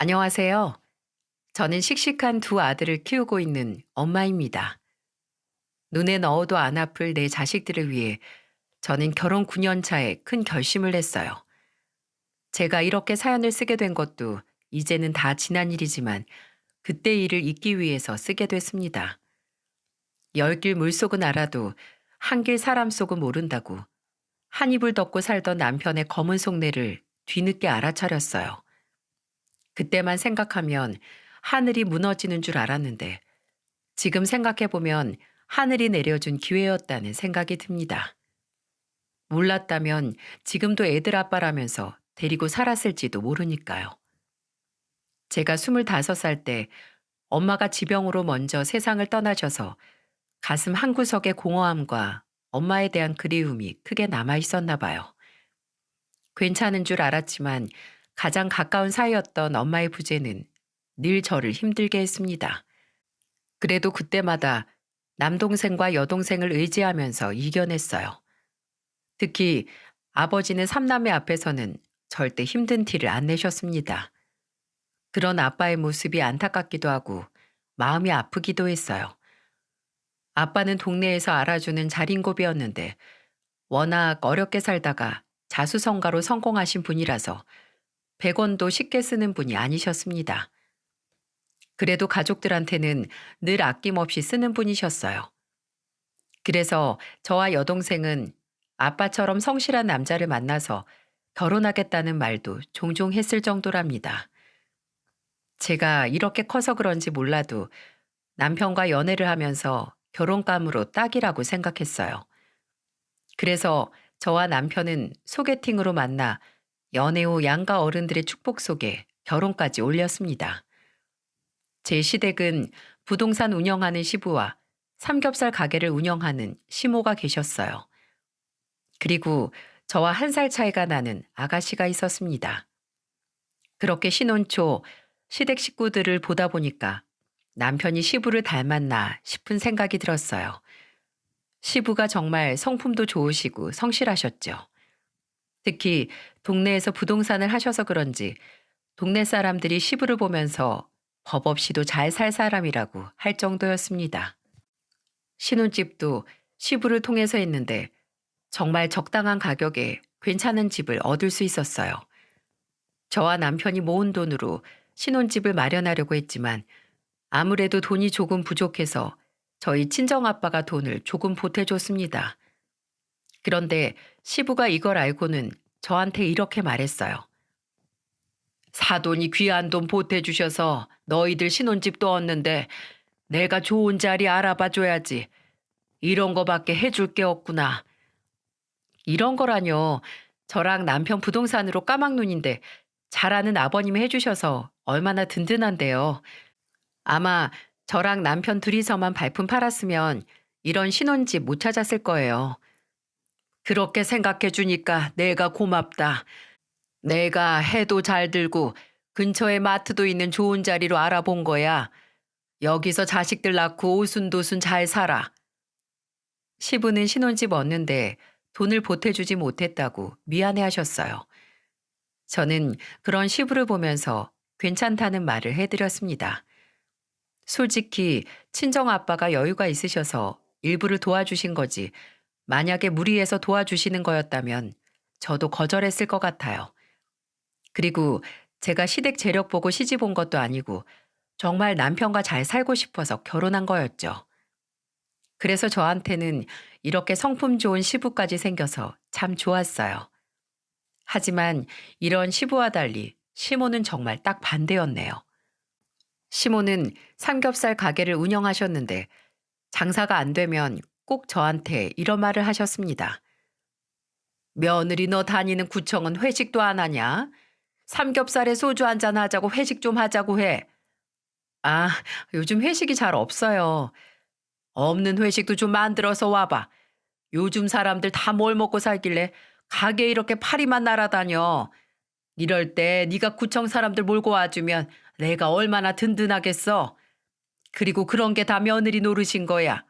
안녕하세요. 저는 씩씩한 두 아들을 키우고 있는 엄마입니다. 눈에 넣어도 안 아플 내 자식들을 위해 저는 결혼 9년 차에 큰 결심을 했어요. 제가 이렇게 사연을 쓰게 된 것도 이제는 다 지난 일이지만 그때 일을 잊기 위해서 쓰게 됐습니다. 열 길 물속은 알아도 한 길 사람 속은 모른다고 한 이불 덮고 살던 남편의 검은 속내를 뒤늦게 알아차렸어요. 그때만 생각하면 하늘이 무너지는 줄 알았는데 지금 생각해보면 하늘이 내려준 기회였다는 생각이 듭니다. 몰랐다면 지금도 애들 아빠라면서 데리고 살았을지도 모르니까요. 제가 25살 때 엄마가 지병으로 먼저 세상을 떠나셔서 가슴 한구석에 공허함과 엄마에 대한 그리움이 크게 남아 있었나 봐요. 괜찮은 줄 알았지만 가장 가까운 사이였던 엄마의 부재는 늘 저를 힘들게 했습니다. 그래도 그때마다 남동생과 여동생을 의지하면서 이겨냈어요. 특히 아버지는 삼남매 앞에서는 절대 힘든 티를 안 내셨습니다. 그런 아빠의 모습이 안타깝기도 하고 마음이 아프기도 했어요. 아빠는 동네에서 알아주는 자린고비였는데 워낙 어렵게 살다가 자수성가로 성공하신 분이라서 100원도 쉽게 쓰는 분이 아니셨습니다. 그래도 가족들한테는 늘 아낌없이 쓰는 분이셨어요. 그래서 저와 여동생은 아빠처럼 성실한 남자를 만나서 결혼하겠다는 말도 종종 했을 정도랍니다. 제가 이렇게 커서 그런지 몰라도 남편과 연애를 하면서 결혼감으로 딱이라고 생각했어요. 그래서 저와 남편은 소개팅으로 만나 연애 후 양가 어른들의 축복 속에 결혼까지 올렸습니다. 제 시댁은 부동산 운영하는 시부와 삼겹살 가게를 운영하는 시모가 계셨어요. 그리고 저와 1살 차이가 나는 아가씨가 있었습니다. 그렇게 신혼 초 시댁 식구들을 보다 보니까 남편이 시부를 닮았나 싶은 생각이 들었어요. 시부가 정말 성품도 좋으시고 성실하셨죠. 특히 동네에서 부동산을 하셔서 그런지 동네 사람들이 시부를 보면서 법 없이도 잘 살 사람이라고 할 정도였습니다. 신혼집도 시부를 통해서 했는데 정말 적당한 가격에 괜찮은 집을 얻을 수 있었어요. 저와 남편이 모은 돈으로 신혼집을 마련하려고 했지만 아무래도 돈이 조금 부족해서 저희 친정아빠가 돈을 조금 보태줬습니다. 그런데 시부가 이걸 알고는 저한테 이렇게 말했어요. 사돈이 귀한 돈 보태주셔서 너희들 신혼집도 얻는데 내가 좋은 자리 알아봐줘야지. 이런 거밖에 해줄 게 없구나. 이런 거라뇨. 저랑 남편 부동산으로 까막눈인데 잘하는 아버님이 해주셔서 얼마나 든든한데요. 아마 저랑 남편 둘이서만 발품 팔았으면 이런 신혼집 못 찾았을 거예요. 그렇게 생각해 주니까 내가 고맙다. 내가 해도 잘 들고 근처에 마트도 있는 좋은 자리로 알아본 거야. 여기서 자식들 낳고 오순도순 잘 살아. 시부는 신혼집 얻는데 돈을 보태주지 못했다고 미안해 하셨어요. 저는 그런 시부를 보면서 괜찮다는 말을 해드렸습니다. 솔직히 친정 아빠가 여유가 있으셔서 일부를 도와주신 거지 만약에 무리해서 도와주시는 거였다면 저도 거절했을 것 같아요. 그리고 제가 시댁 재력 보고 시집 온 것도 아니고 정말 남편과 잘 살고 싶어서 결혼한 거였죠. 그래서 저한테는 이렇게 성품 좋은 시부까지 생겨서 참 좋았어요. 하지만 이런 시부와 달리 시모는 정말 딱 반대였네요. 시모는 삼겹살 가게를 운영하셨는데 장사가 안 되면 꼭 저한테 이런 말을 하셨습니다. 며느리 너 다니는 구청은 회식도 안 하냐? 삼겹살에 소주 한잔 하자고 회식 좀 하자고 해. 아, 요즘 회식이 잘 없어요. 없는 회식도 좀 만들어서 와봐. 요즘 사람들 다 뭘 먹고 살길래 가게에 이렇게 파리만 날아다녀. 이럴 때 네가 구청 사람들 몰고 와주면 내가 얼마나 든든하겠어. 그리고 그런 게 다 며느리 노릇인 거야.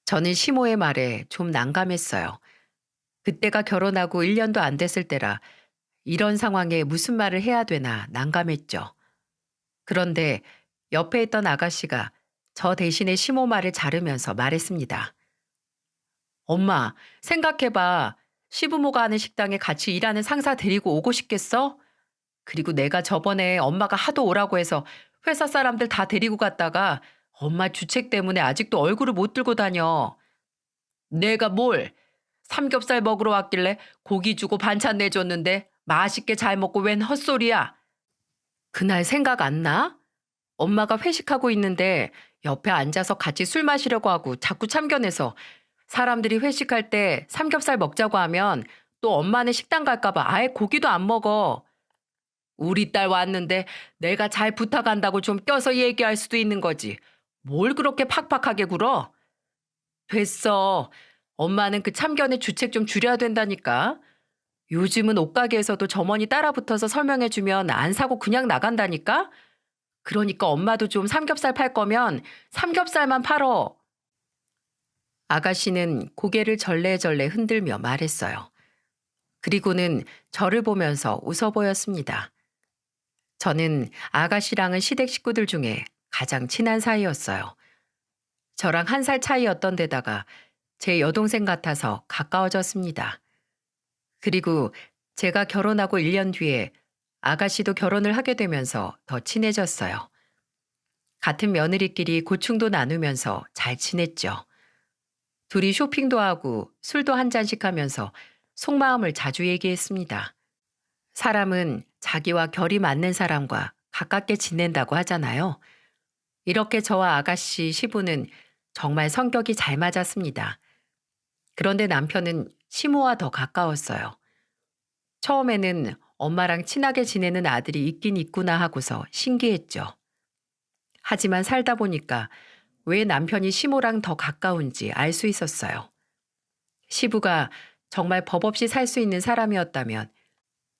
저는 시모의 말에 좀 난감했어요. 그때가 결혼하고 1년도 안 됐을 때라 이런 상황에 무슨 말을 해야 되나 난감했죠. 그런데 옆에 있던 아가씨가 저 대신에 시모 말을 자르면서 말했습니다. 엄마, 생각해봐. 시부모가 하는 식당에 같이 일하는 상사 데리고 오고 싶겠어? 그리고 내가 저번에 엄마가 하도 오라고 해서 회사 사람들 다 데리고 갔다가 엄마 주책 때문에 아직도 얼굴을 못 들고 다녀. 내가 뭘? 삼겹살 먹으러 왔길래 고기 주고 반찬 내줬는데 맛있게 잘 먹고 웬 헛소리야? 그날 생각 안 나? 엄마가 회식하고 있는데 옆에 앉아서 같이 술 마시려고 하고 자꾸 참견해서 사람들이 회식할 때 삼겹살 먹자고 하면 또 엄마는 식당 갈까봐 아예 고기도 안 먹어. 우리 딸 왔는데 내가 잘 부탁한다고 좀 껴서 얘기할 수도 있는 거지. 뭘 그렇게 팍팍하게 굴어? 됐어. 엄마는 그 참견의 주책 좀 줄여야 된다니까. 요즘은 옷가게에서도 점원이 따라붙어서 설명해주면 안 사고 그냥 나간다니까? 그러니까 엄마도 좀 삼겹살 팔 거면 삼겹살만 팔어. 아가씨는 고개를 절레절레 흔들며 말했어요. 그리고는 저를 보면서 웃어 보였습니다. 저는 아가씨랑은 시댁 식구들 중에 가장 친한 사이였어요. 저랑 한 살 차이였던 데다가 제 여동생 같아서 가까워졌습니다. 그리고 제가 결혼하고 1년 뒤에 아가씨도 결혼을 하게 되면서 더 친해졌어요. 같은 며느리끼리 고충도 나누면서 잘 지냈죠. 둘이 쇼핑도 하고 술도 한 잔씩 하면서 속마음을 자주 얘기했습니다. 사람은 자기와 결이 맞는 사람과 가깝게 지낸다고 하잖아요. 이렇게 저와 아가씨 시부는 정말 성격이 잘 맞았습니다. 그런데 남편은 시모와 더 가까웠어요. 처음에는 엄마랑 친하게 지내는 아들이 있긴 있구나 하고서 신기했죠. 하지만 살다 보니까 왜 남편이 시모랑 더 가까운지 알 수 있었어요. 시부가 정말 법 없이 살 수 있는 사람이었다면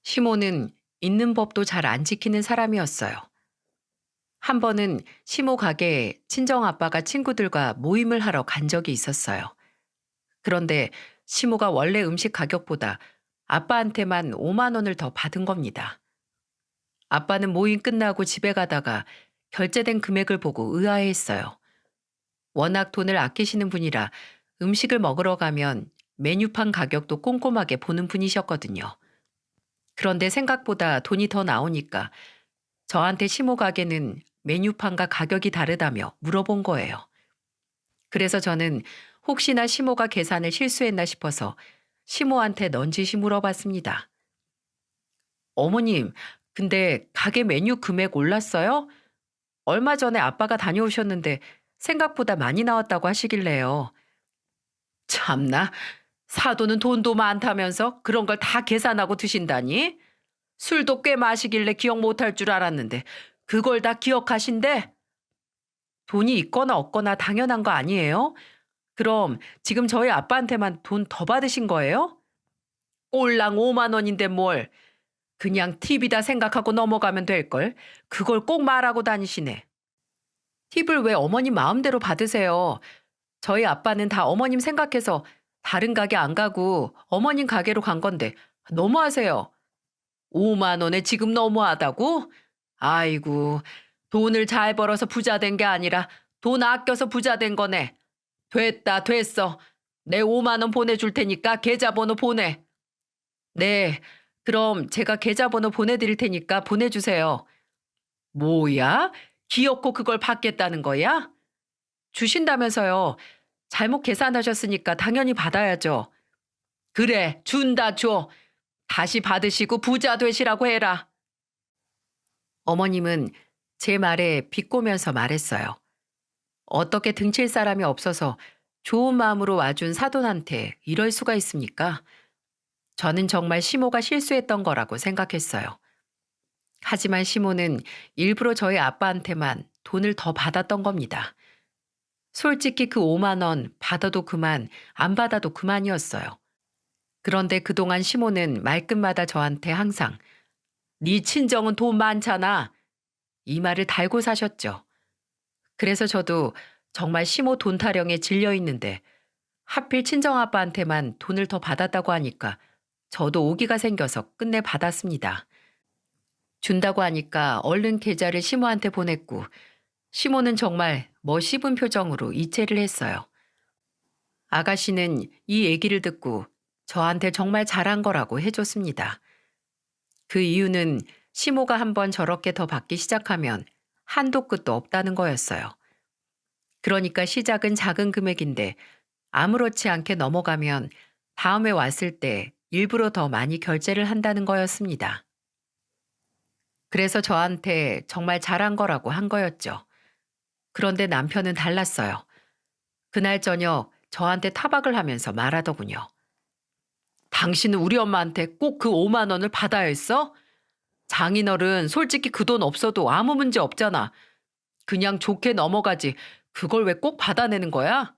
시모는 있는 법도 잘 안 지키는 사람이었어요. 한 번은 시모 가게에 친정아빠가 친구들과 모임을 하러 간 적이 있었어요. 그런데 시모가 원래 음식 가격보다 아빠한테만 5만 원을 더 받은 겁니다. 아빠는 모임 끝나고 집에 가다가 결제된 금액을 보고 의아해했어요. 워낙 돈을 아끼시는 분이라 음식을 먹으러 가면 메뉴판 가격도 꼼꼼하게 보는 분이셨거든요. 그런데 생각보다 돈이 더 나오니까 저한테 시모 가게는 메뉴판과 가격이 다르다며 물어본 거예요. 그래서 저는 혹시나 시모가 계산을 실수했나 싶어서 시모한테 넌지시 물어봤습니다. 어머님, 근데 가게 메뉴 금액 올랐어요? 얼마 전에 아빠가 다녀오셨는데 생각보다 많이 나왔다고 하시길래요. 참나, 사돈은 돈도 많다면서 그런 걸 다 계산하고 드신다니? 술도 꽤 마시길래 기억 못할 줄 알았는데 그걸 다 기억하신대? 돈이 있거나 없거나 당연한 거 아니에요? 그럼 지금 저희 아빠한테만 돈 더 받으신 거예요? 꼴랑 5만 원인데 뭘. 그냥 팁이다 생각하고 넘어가면 될걸. 그걸 꼭 말하고 다니시네. 팁을 왜 어머님 마음대로 받으세요? 저희 아빠는 다 어머님 생각해서 다른 가게 안 가고 어머님 가게로 간 건데 너무하세요. 5만 원에 지금 너무하다고? 아이고, 돈을 잘 벌어서 부자 된 게 아니라 돈 아껴서 부자 된 거네. 됐다, 됐어. 내 5만 원 보내줄 테니까 계좌번호 보내. 네, 그럼 제가 계좌번호 보내드릴 테니까 보내주세요. 뭐야? 기어코 그걸 받겠다는 거야? 주신다면서요. 잘못 계산하셨으니까 당연히 받아야죠. 그래, 준다, 줘. 다시 받으시고 부자 되시라고 해라. 어머님은 제 말에 비꼬면서 말했어요. 어떻게 등칠 사람이 없어서 좋은 마음으로 와준 사돈한테 이럴 수가 있습니까? 저는 정말 시모가 실수했던 거라고 생각했어요. 하지만 시모는 일부러 저희 아빠한테만 돈을 더 받았던 겁니다. 솔직히 그 5만 원 받아도 그만, 안 받아도 그만이었어요. 그런데 그동안 시모는 말끝마다 저한테 항상 네 친정은 돈 많잖아. 이 말을 달고 사셨죠. 그래서 저도 정말 시모 돈 타령에 질려 있는데 하필 친정아빠한테만 돈을 더 받았다고 하니까 저도 오기가 생겨서 끝내 받았습니다. 준다고 하니까 얼른 계좌를 시모한테 보냈고 시모는 정말 멋입은 표정으로 이체를 했어요. 아가씨는 이 얘기를 듣고 저한테 정말 잘한 거라고 해줬습니다. 그 이유는 시모가 한번 저렇게 더 받기 시작하면 한도 끝도 없다는 거였어요. 그러니까 시작은 작은 금액인데 아무렇지 않게 넘어가면 다음에 왔을 때 일부러 더 많이 결제를 한다는 거였습니다. 그래서 저한테 정말 잘한 거라고 한 거였죠. 그런데 남편은 달랐어요. 그날 저녁 저한테 타박을 하면서 말하더군요. 당신은 우리 엄마한테 꼭 그 5만 원을 받아야 했어? 장인어른 솔직히 그 돈 없어도 아무 문제 없잖아. 그냥 좋게 넘어가지. 그걸 왜 꼭 받아내는 거야?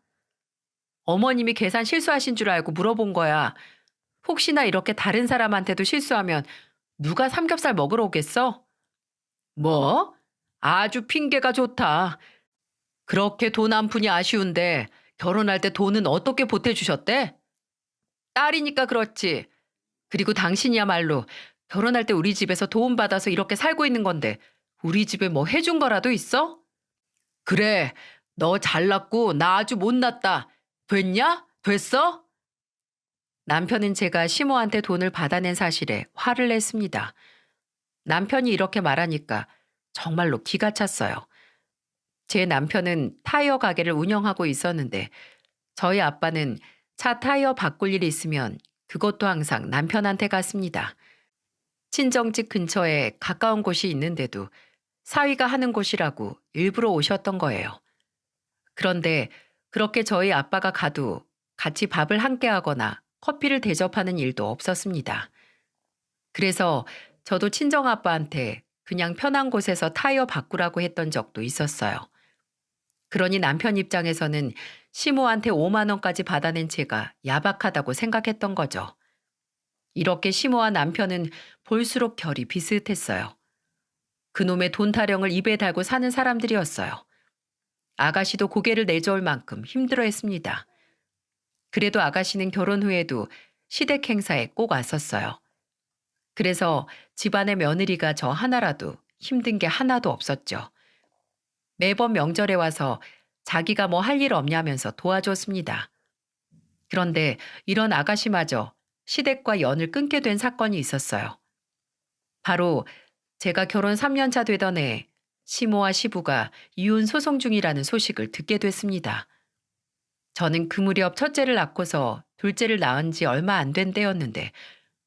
어머님이 계산 실수하신 줄 알고 물어본 거야. 혹시나 이렇게 다른 사람한테도 실수하면 누가 삼겹살 먹으러 오겠어? 뭐? 아주 핑계가 좋다. 그렇게 돈 한 푼이 아쉬운데 결혼할 때 돈은 어떻게 보태주셨대? 딸이니까 그렇지. 그리고 당신이야말로 결혼할 때 우리 집에서 도움받아서 이렇게 살고 있는 건데 우리 집에 뭐 해준 거라도 있어? 그래, 너 잘났고 나 아주 못났다. 됐냐? 됐어? 남편은 제가 시모한테 돈을 받아낸 사실에 화를 냈습니다. 남편이 이렇게 말하니까 정말로 기가 찼어요. 제 남편은 타이어 가게를 운영하고 있었는데 저희 아빠는 차 타이어 바꿀 일이 있으면 그것도 항상 남편한테 갔습니다. 친정집 근처에 가까운 곳이 있는데도 사위가 하는 곳이라고 일부러 오셨던 거예요. 그런데 그렇게 저희 아빠가 가도 같이 밥을 함께 하거나 커피를 대접하는 일도 없었습니다. 그래서 저도 친정아빠한테 그냥 편한 곳에서 타이어 바꾸라고 했던 적도 있었어요. 그러니 남편 입장에서는 시모한테 5만 원까지 받아낸 제가 야박하다고 생각했던 거죠. 이렇게 시모와 남편은 볼수록 결이 비슷했어요. 그놈의 돈 타령을 입에 달고 사는 사람들이었어요. 아가씨도 고개를 내저을 만큼 힘들어했습니다. 그래도 아가씨는 결혼 후에도 시댁 행사에 꼭 왔었어요. 그래서 집안의 며느리가 저 하나라도 힘든 게 하나도 없었죠. 매번 명절에 와서 자기가 뭐 할 일 없냐면서 도와줬습니다. 그런데 이런 아가씨마저 시댁과 연을 끊게 된 사건이 있었어요. 바로 제가 결혼 3년 차 되던 해 시모와 시부가 이혼 소송 중이라는 소식을 듣게 됐습니다. 저는 그 무렵 첫째를 낳고서 둘째를 낳은 지 얼마 안 된 때였는데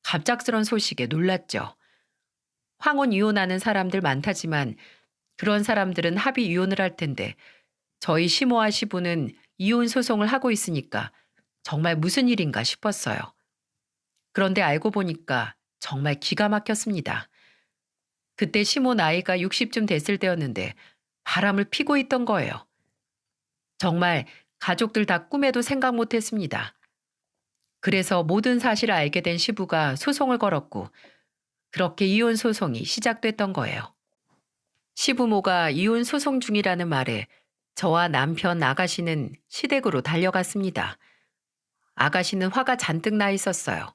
갑작스런 소식에 놀랐죠. 황혼 이혼하는 사람들 많다지만 그런 사람들은 합의 이혼을 할 텐데 저희 시모와 시부는 이혼 소송을 하고 있으니까 정말 무슨 일인가 싶었어요. 그런데 알고 보니까 정말 기가 막혔습니다. 그때 시모 나이가 60쯤 됐을 때였는데 바람을 피고 있던 거예요. 정말 가족들 다 꿈에도 생각 못 했습니다. 그래서 모든 사실을 알게 된 시부가 소송을 걸었고 그렇게 이혼 소송이 시작됐던 거예요. 시부모가 이혼 소송 중이라는 말에 저와 남편 아가씨는 시댁으로 달려갔습니다. 아가씨는 화가 잔뜩 나 있었어요.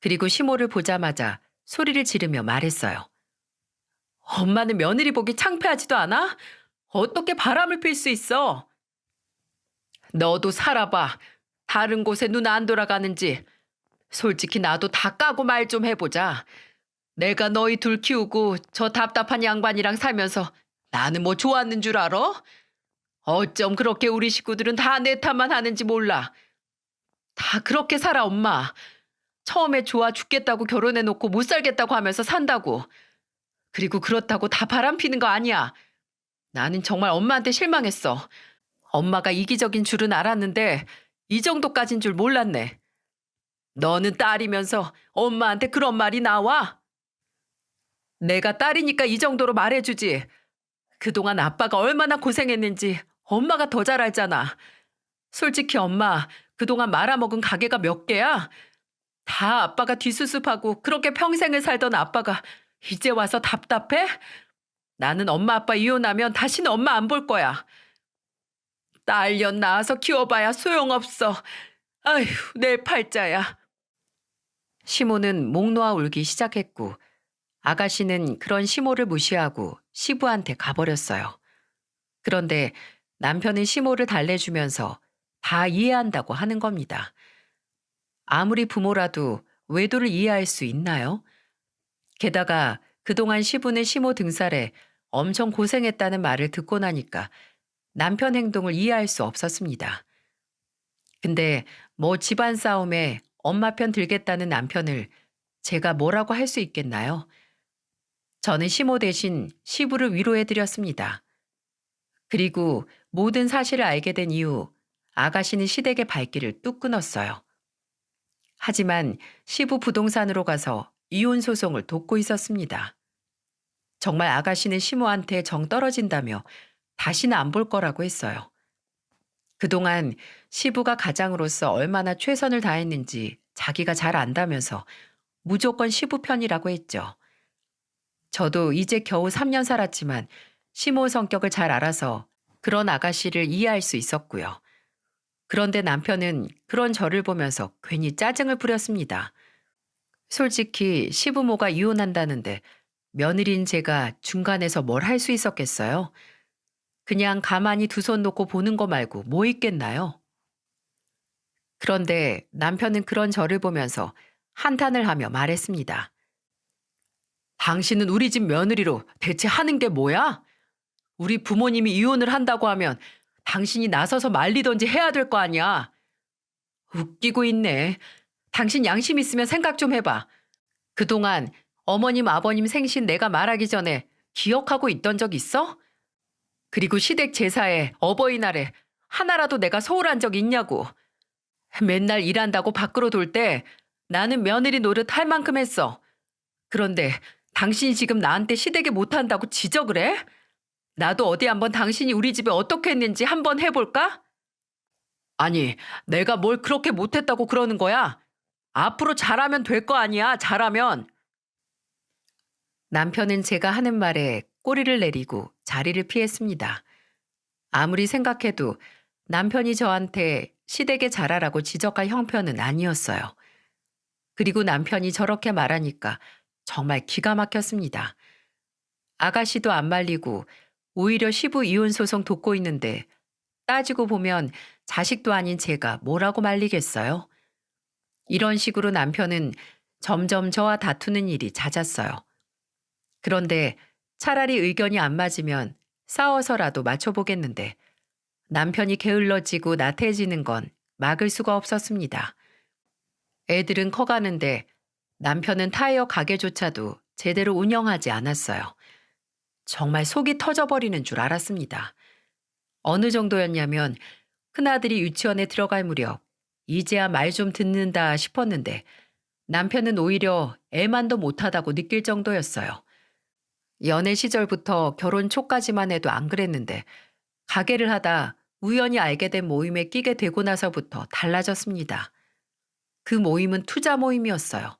그리고 시모를 보자마자 소리를 지르며 말했어요. 엄마는 며느리 보기 창피하지도 않아? 어떻게 바람을 필 수 있어? 너도 살아봐. 다른 곳에 눈 안 돌아가는지. 솔직히 나도 다 까고 말 좀 해보자. 내가 너희 둘 키우고 저 답답한 양반이랑 살면서 나는 뭐 좋았는 줄 알아? 어쩜 그렇게 우리 식구들은 다 내 탓만 하는지 몰라. 다 그렇게 살아, 엄마. 처음에 좋아 죽겠다고 결혼해놓고 못 살겠다고 하면서 산다고. 그리고 그렇다고 다 바람 피는 거 아니야. 나는 정말 엄마한테 실망했어. 엄마가 이기적인 줄은 알았는데 이 정도까진 줄 몰랐네. 너는 딸이면서 엄마한테 그런 말이 나와? 내가 딸이니까 이 정도로 말해주지. 그동안 아빠가 얼마나 고생했는지 엄마가 더 잘 알잖아. 솔직히 엄마, 그동안 말아먹은 가게가 몇 개야? 다 아빠가 뒷수습하고 그렇게 평생을 살던 아빠가 이제 와서 답답해? 나는 엄마 아빠 이혼하면 다시는 엄마 안 볼 거야. 딸년 낳아서 키워봐야 소용없어. 아휴, 내 팔자야. 시모는 목 놓아 울기 시작했고 아가씨는 그런 시모를 무시하고 시부한테 가버렸어요. 그런데 남편은 시모를 달래주면서 다 이해한다고 하는 겁니다. 아무리 부모라도 외도를 이해할 수 있나요? 게다가 그동안 시부는 시모 등살에 엄청 고생했다는 말을 듣고 나니까 남편 행동을 이해할 수 없었습니다. 근데 뭐 집안 싸움에 엄마 편 들겠다는 남편을 제가 뭐라고 할 수 있겠나요? 저는 시모 대신 시부를 위로해드렸습니다. 그리고 모든 사실을 알게 된 이후 아가씨는 시댁의 발길을 뚝 끊었어요. 하지만 시부 부동산으로 가서 이혼 소송을 돕고 있었습니다. 정말 아가씨는 시모한테 정 떨어진다며 다시는 안 볼 거라고 했어요. 그동안 시부가 가장으로서 얼마나 최선을 다했는지 자기가 잘 안다면서 무조건 시부 편이라고 했죠. 저도 이제 겨우 3년 살았지만 시모 성격을 잘 알아서 그런 아가씨를 이해할 수 있었고요. 그런데 남편은 그런 저를 보면서 괜히 짜증을 부렸습니다. 솔직히 시부모가 이혼한다는데 며느리인 제가 중간에서 뭘 할 수 있었겠어요? 그냥 가만히 두 손 놓고 보는 거 말고 뭐 있겠나요? 그런데 남편은 그런 저를 보면서 한탄을 하며 말했습니다. 당신은 우리 집 며느리로 대체 하는 게 뭐야? 우리 부모님이 이혼을 한다고 하면 당신이 나서서 말리던지 해야 될 거 아니야. 웃기고 있네. 당신 양심 있으면 생각 좀 해봐. 그동안 어머님, 아버님 생신 내가 말하기 전에 기억하고 있던 적 있어? 그리고 시댁 제사에 어버이날에 하나라도 내가 소홀한 적 있냐고. 맨날 일한다고 밖으로 돌 때 나는 며느리 노릇 할 만큼 했어. 그런데 당신이 지금 나한테 시댁에 못한다고 지적을 해? 나도 어디 한번 당신이 우리 집에 어떻게 했는지 한번 해볼까? 아니, 내가 뭘 그렇게 못했다고 그러는 거야? 앞으로 잘하면 될 거 아니야, 잘하면. 남편은 제가 하는 말에 꼬리를 내리고 자리를 피했습니다. 아무리 생각해도 남편이 저한테 시댁에 잘하라고 지적할 형편은 아니었어요. 그리고 남편이 저렇게 말하니까 정말 기가 막혔습니다. 아가씨도 안 말리고 오히려 시부 이혼 소송 돕고 있는데 따지고 보면 자식도 아닌 제가 뭐라고 말리겠어요? 이런 식으로 남편은 점점 저와 다투는 일이 잦았어요. 그런데 차라리 의견이 안 맞으면 싸워서라도 맞춰보겠는데 남편이 게을러지고 나태해지는 건 막을 수가 없었습니다. 애들은 커가는데 남편은 타이어 가게조차도 제대로 운영하지 않았어요. 정말 속이 터져버리는 줄 알았습니다. 어느 정도였냐면 큰아들이 유치원에 들어갈 무렵 이제야 말 좀 듣는다 싶었는데 남편은 오히려 애만도 못하다고 느낄 정도였어요. 연애 시절부터 결혼 초까지만 해도 안 그랬는데 가게를 하다 우연히 알게 된 모임에 끼게 되고 나서부터 달라졌습니다. 그 모임은 투자 모임이었어요.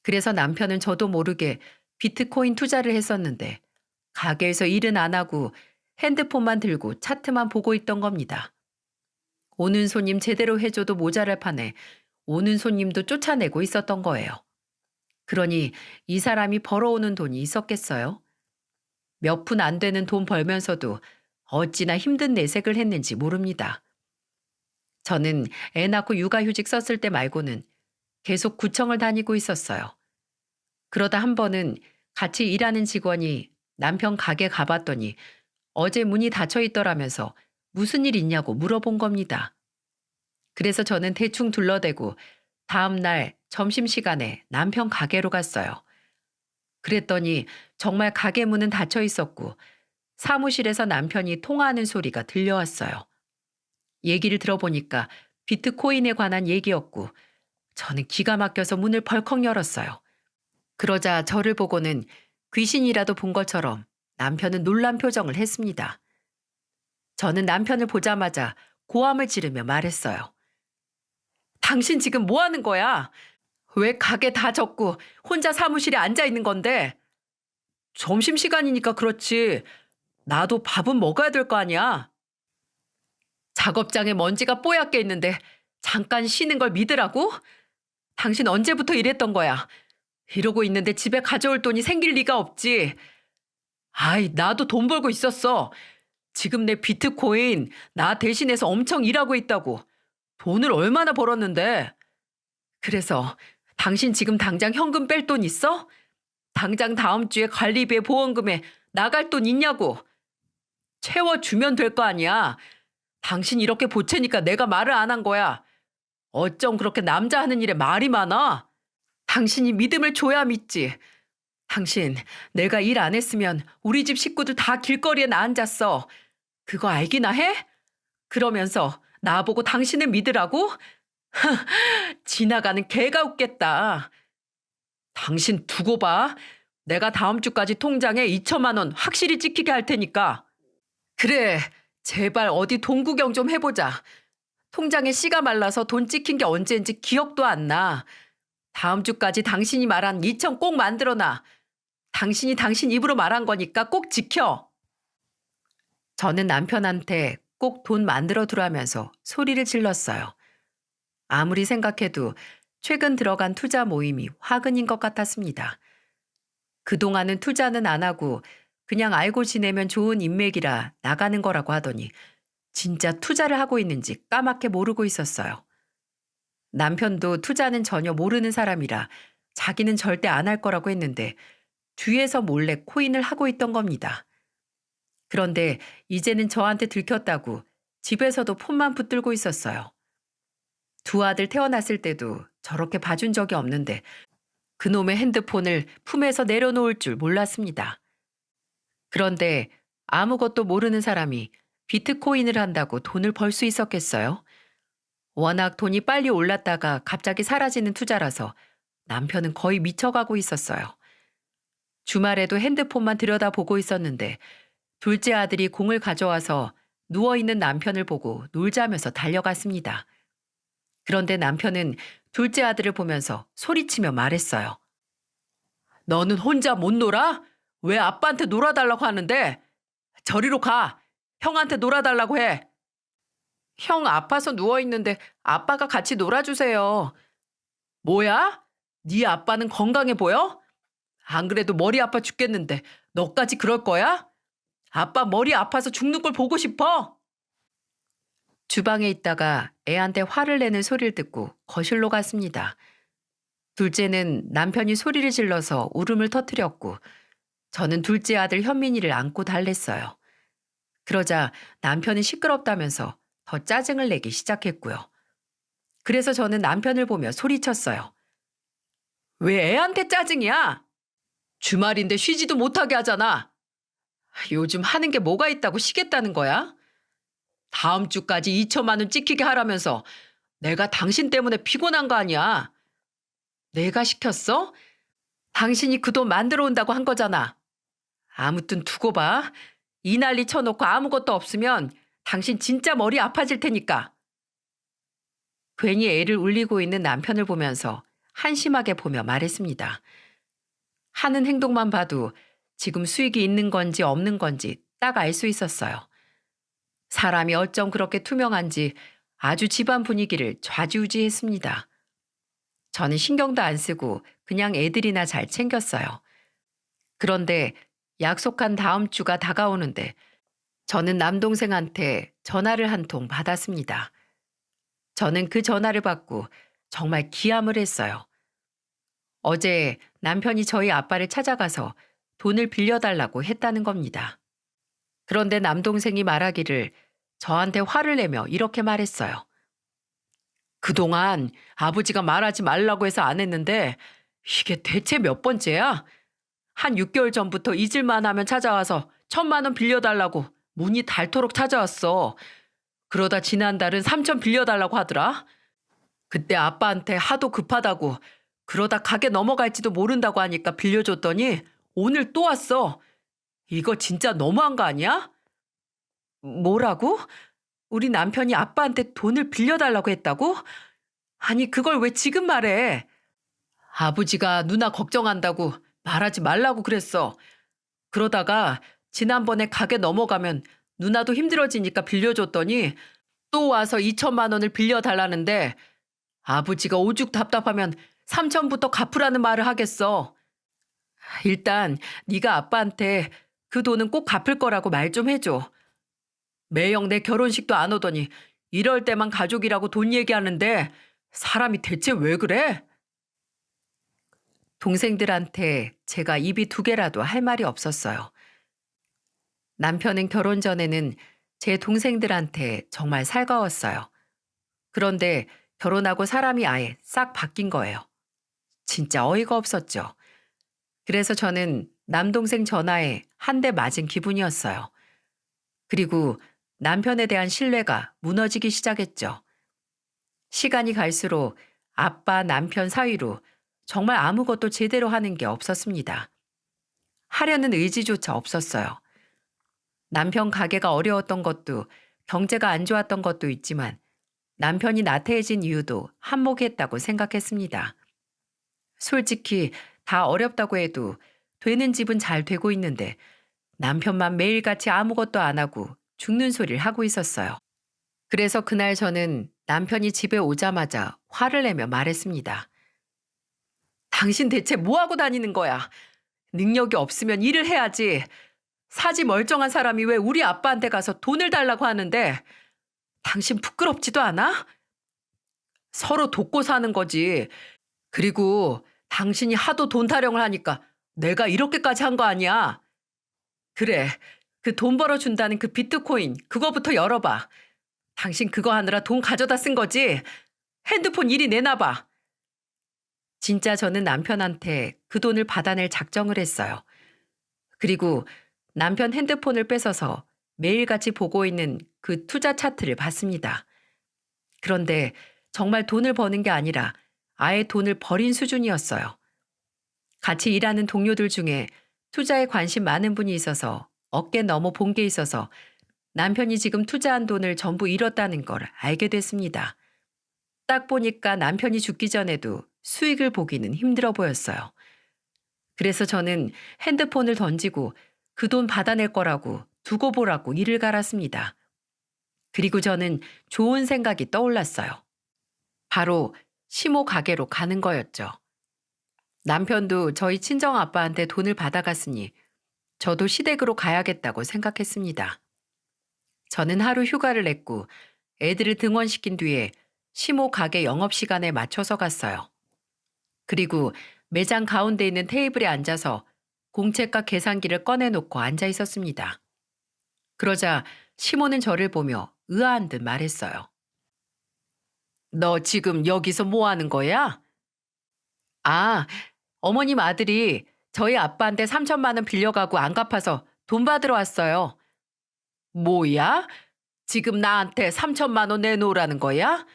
그래서 남편은 저도 모르게 비트코인 투자를 했었는데 가게에서 일은 안 하고 핸드폰만 들고 차트만 보고 있던 겁니다. 오는 손님 제대로 해줘도 모자랄 판에 오는 손님도 쫓아내고 있었던 거예요. 그러니 이 사람이 벌어오는 돈이 있었겠어요? 몇 푼 안 되는 돈 벌면서도 어찌나 힘든 내색을 했는지 모릅니다. 저는 애 낳고 육아휴직 썼을 때 말고는 계속 구청을 다니고 있었어요. 그러다 한 번은 같이 일하는 직원이 남편 가게 가봤더니 어제 문이 닫혀 있더라면서 무슨 일 있냐고 물어본 겁니다. 그래서 저는 대충 둘러대고 다음 날 점심시간에 남편 가게로 갔어요. 그랬더니 정말 가게 문은 닫혀 있었고 사무실에서 남편이 통화하는 소리가 들려왔어요. 얘기를 들어보니까 비트코인에 관한 얘기였고 저는 기가 막혀서 문을 벌컥 열었어요. 그러자 저를 보고는 귀신이라도 본 것처럼 남편은 놀란 표정을 했습니다. 저는 남편을 보자마자 고함을 지르며 말했어요. 당신 지금 뭐 하는 거야? 왜 가게 다 접고 혼자 사무실에 앉아 있는 건데? 점심시간이니까 그렇지. 나도 밥은 먹어야 될 거 아니야. 작업장에 먼지가 뽀얗게 있는데 잠깐 쉬는 걸 믿으라고? 당신 언제부터 이랬던 거야? 이러고 있는데 집에 가져올 돈이 생길 리가 없지. 아이, 나도 돈 벌고 있었어. 지금 내 비트코인 나 대신해서 엄청 일하고 있다고. 돈을 얼마나 벌었는데. 그래서 당신 지금 당장 현금 뺄 돈 있어? 당장 다음 주에 관리비에 보험금에 나갈 돈 있냐고. 채워주면 될 거 아니야. 당신 이렇게 보채니까 내가 말을 안 한 거야. 어쩜 그렇게 남자 하는 일에 말이 많아? 당신이 믿음을 줘야 믿지. 당신, 내가 일 안 했으면 우리 집 식구들 다 길거리에 나 앉았어. 그거 알기나 해? 그러면서 나보고 당신을 믿으라고? 지나가는 개가 웃겠다. 당신 두고 봐. 내가 다음 주까지 통장에 2천만 원 확실히 찍히게 할 테니까. 그래, 제발 어디 돈 구경 좀 해보자. 통장에 씨가 말라서 돈 찍힌 게 언제인지 기억도 안 나. 다음 주까지 당신이 말한 2천 꼭 만들어놔. 당신이 당신 입으로 말한 거니까 꼭 지켜. 저는 남편한테 꼭 돈 만들어 두라면서 소리를 질렀어요. 아무리 생각해도 최근 들어간 투자 모임이 화근인 것 같았습니다. 그동안은 투자는 안 하고 그냥 알고 지내면 좋은 인맥이라 나가는 거라고 하더니 진짜 투자를 하고 있는지 까맣게 모르고 있었어요. 남편도 투자는 전혀 모르는 사람이라 자기는 절대 안 할 거라고 했는데 뒤에서 몰래 코인을 하고 있던 겁니다. 그런데 이제는 저한테 들켰다고 집에서도 폰만 붙들고 있었어요. 두 아들 태어났을 때도 저렇게 봐준 적이 없는데 그놈의 핸드폰을 품에서 내려놓을 줄 몰랐습니다. 그런데 아무것도 모르는 사람이 비트코인을 한다고 돈을 벌 수 있었겠어요? 워낙 돈이 빨리 올랐다가 갑자기 사라지는 투자라서 남편은 거의 미쳐가고 있었어요. 주말에도 핸드폰만 들여다보고 있었는데 둘째 아들이 공을 가져와서 누워있는 남편을 보고 놀자면서 달려갔습니다. 그런데 남편은 둘째 아들을 보면서 소리치며 말했어요. 너는 혼자 못 놀아? 왜 아빠한테 놀아달라고 하는데? 저리로 가. 형한테 놀아달라고 해. 형 아파서 누워있는데 아빠가 같이 놀아주세요. 뭐야? 네 아빠는 건강해 보여? 안 그래도 머리 아파 죽겠는데 너까지 그럴 거야? 아빠 머리 아파서 죽는 걸 보고 싶어? 주방에 있다가 애한테 화를 내는 소리를 듣고 거실로 갔습니다. 둘째는 남편이 소리를 질러서 울음을 터뜨렸고 저는 둘째 아들 현민이를 안고 달랬어요. 그러자 남편은 시끄럽다면서 더 짜증을 내기 시작했고요. 그래서 저는 남편을 보며 소리쳤어요. 왜 애한테 짜증이야? 주말인데 쉬지도 못하게 하잖아. 요즘 하는 게 뭐가 있다고 쉬겠다는 거야? 다음 주까지 2천만 원 찍히게 하라면서 내가 당신 때문에 피곤한 거 아니야. 내가 시켰어? 당신이 그 돈 만들어 온다고 한 거잖아. 아무튼 두고 봐. 이 난리 쳐놓고 아무것도 없으면 당신 진짜 머리 아파질 테니까. 괜히 애를 울리고 있는 남편을 보면서 한심하게 보며 말했습니다. 하는 행동만 봐도 지금 수익이 있는 건지 없는 건지 딱 알 수 있었어요. 사람이 어쩜 그렇게 투명한지 아주 집안 분위기를 좌지우지했습니다. 저는 신경도 안 쓰고 그냥 애들이나 잘 챙겼어요. 그런데 약속한 다음 주가 다가오는데 저는 남동생한테 전화를 한 통 받았습니다. 저는 그 전화를 받고 정말 기함을 했어요. 어제 남편이 저희 아빠를 찾아가서 돈을 빌려달라고 했다는 겁니다. 그런데 남동생이 말하기를 저한테 화를 내며 이렇게 말했어요. 그동안 아버지가 말하지 말라고 해서 안 했는데 이게 대체 몇 번째야? 한 6개월 전부터 잊을만 하면 찾아와서 1,000만 원 빌려달라고 문이 닳도록 찾아왔어. 그러다 지난달은 3천 빌려달라고 하더라. 그때 아빠한테 하도 급하다고 그러다 가게 넘어갈지도 모른다고 하니까 빌려줬더니 오늘 또 왔어. 이거 진짜 너무한 거 아니야? 뭐라고? 우리 남편이 아빠한테 돈을 빌려달라고 했다고? 아니 그걸 왜 지금 말해? 아버지가 누나 걱정한다고 말하지 말라고 그랬어. 그러다가 지난번에 가게 넘어가면 누나도 힘들어지니까 빌려줬더니 또 와서 2천만 원을 빌려달라는데 아버지가 오죽 답답하면 삼천부터 갚으라는 말을 하겠어. 일단 네가 아빠한테 그 돈은 꼭 갚을 거라고 말 좀 해줘. 매형 내 결혼식도 안 오더니 이럴 때만 가족이라고 돈 얘기하는데 사람이 대체 왜 그래? 동생들한테 제가 입이 두 개라도 할 말이 없었어요. 남편은 결혼 전에는 제 동생들한테 정말 살가웠어요. 그런데 결혼하고 사람이 아예 싹 바뀐 거예요. 진짜 어이가 없었죠. 그래서 저는 남동생 전화에 한 대 맞은 기분이었어요. 그리고 남편에 대한 신뢰가 무너지기 시작했죠. 시간이 갈수록 아빠, 남편 사이로 정말 아무것도 제대로 하는 게 없었습니다. 하려는 의지조차 없었어요. 남편 가게가 어려웠던 것도 경제가 안 좋았던 것도 있지만 남편이 나태해진 이유도 한몫했다고 생각했습니다. 솔직히 다 어렵다고 해도 되는 집은 잘 되고 있는데 남편만 매일같이 아무것도 안 하고 죽는 소리를 하고 있었어요. 그래서 그날 저는 남편이 집에 오자마자 화를 내며 말했습니다. 당신 대체 뭐 하고 다니는 거야? 능력이 없으면 일을 해야지. 사지 멀쩡한 사람이 왜 우리 아빠한테 가서 돈을 달라고 하는데 당신 부끄럽지도 않아? 서로 돕고 사는 거지. 그리고 당신이 하도 돈 타령을 하니까 내가 이렇게까지 한 거 아니야. 그래, 그 돈 벌어준다는 그 비트코인 그거부터 열어봐. 당신 그거 하느라 돈 가져다 쓴 거지. 핸드폰 이리 내놔봐. 진짜 저는 남편한테 그 돈을 받아낼 작정을 했어요. 그리고 남편 핸드폰을 뺏어서 매일같이 보고 있는 그 투자 차트를 봤습니다. 그런데 정말 돈을 버는 게 아니라 아예 돈을 버린 수준이었어요. 같이 일하는 동료들 중에 투자에 관심 많은 분이 있어서 어깨 넘어 본 게 있어서 남편이 지금 투자한 돈을 전부 잃었다는 걸 알게 됐습니다. 딱 보니까 남편이 죽기 전에도 수익을 보기는 힘들어 보였어요. 그래서 저는 핸드폰을 던지고 그 돈 받아낼 거라고 두고 보라고 이를 갈았습니다. 그리고 저는 좋은 생각이 떠올랐어요. 바로 시모 가게로 가는 거였죠. 남편도 저희 친정 아빠한테 돈을 받아갔으니 저도 시댁으로 가야겠다고 생각했습니다. 저는 하루 휴가를 냈고 애들을 등원시킨 뒤에 시모 가게 영업시간에 맞춰서 갔어요. 그리고 매장 가운데 있는 테이블에 앉아서 공채값 계산기를 꺼내놓고 앉아 있었습니다. 그러자 시모는 저를 보며 의아한 듯 말했어요. 너 지금 여기서 뭐 하는 거야? 아, 어머님 아들이 저희 아빠한테 3천만 원 빌려가고 안 갚아서 돈 받으러 왔어요. 뭐야? 지금 나한테 3천만 원 내놓으라는 거야?